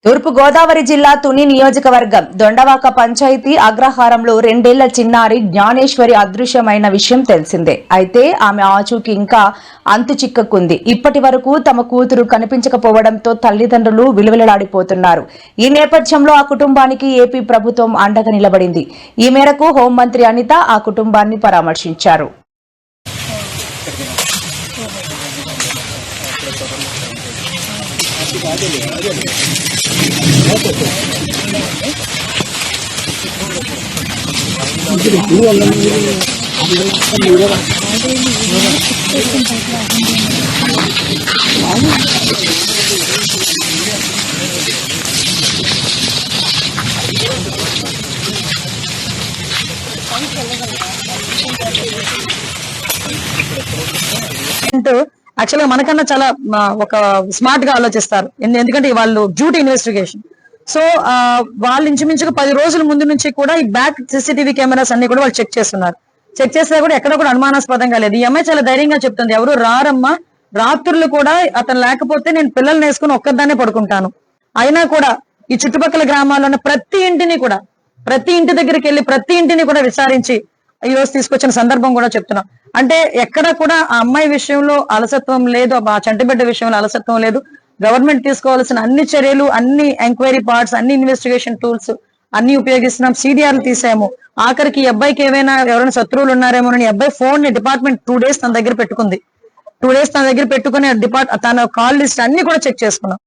తూర్పు గోదావరి జిల్లా తుని నియోజకవర్గం దొండవాక పంచాయతీ అగ్రహారంలో 2 ఏళ్ల చిన్నారి జ్ఞానేశ్వరి అదృశ్యమైన విషయం తెలిసిందే. అయితే ఆమె ఆచూకీ ఇంకా అంతు చిక్కకుంది. ఇప్పటి వరకు తమ కూతురు కనిపించకపోవడంతో తల్లిదండ్రులు విలువెల్లాడిపోతున్నారు. ఈ నేపథ్యంలో ఆ కుటుంబానికి ఏపీ ప్రభుత్వం అండగా నిలబడింది. ఈ మేరకు హోంమంత్రి అనిత ఆ కుటుంబాన్ని పరామర్శించారు. యాక్చువల్గా మనకన్నా చాలా ఒక స్మార్ట్ గా ఆలోచిస్తారు. ఎందుకంటే వాళ్ళు డ్యూటీ ఇన్వెస్టిగేషన్. సో వాళ్ళు ఇంచుమించుగా 10 రోజుల ముందు నుంచి కూడా ఈ బ్యాక్ సీసీటీవీ కెమెరాస్ అన్ని కూడా వాళ్ళు చెక్ చేస్తున్నారు. చెక్ చేసినా కూడా ఎక్కడ కూడా అనుమానాస్పదంగా లేదు. ఈ అమ్మాయి చాలా ధైర్యంగా చెప్తుంది, ఎవరు రారమ్మా, రాత్రులు కూడా అతను లేకపోతే నేను పిల్లల్ని వేసుకుని ఒక్కదాన్నే పడుకుంటాను. అయినా కూడా ఈ చుట్టుపక్కల గ్రామాల్లో ఉన్న ప్రతి ఇంటి దగ్గరికి వెళ్ళి ప్రతి ఇంటిని కూడా విచారించి ఈ రోజు తీసుకొచ్చిన సందర్భం కూడా చెప్తున్నాం. అంటే ఎక్కడ కూడా ఆ అమ్మాయి విషయంలో అలసత్వం లేదు, ఆ చంటిబిడ్డ విషయంలో అలసత్వం లేదు. గవర్నమెంట్ తీసుకోవాల్సిన అన్ని చర్యలు, అన్ని ఎంక్వైరీ పార్ట్స్, అన్ని ఇన్వెస్టిగేషన్ టూల్స్ అన్ని ఉపయోగిస్తున్నాం. సిడిఆర్లు తీసాము. ఆఖరికి ఈ అబ్బాయికి ఎవరైనా శత్రువులు ఉన్నారేమో అని అబ్బాయి ఫోన్ ని డిపార్ట్మెంట్ 2 days తన దగ్గర పెట్టుకుంది. 2 days తన దగ్గర పెట్టుకుని తన కాల్ లిస్ట్ అన్ని కూడా చెక్ చేసుకున్నాం.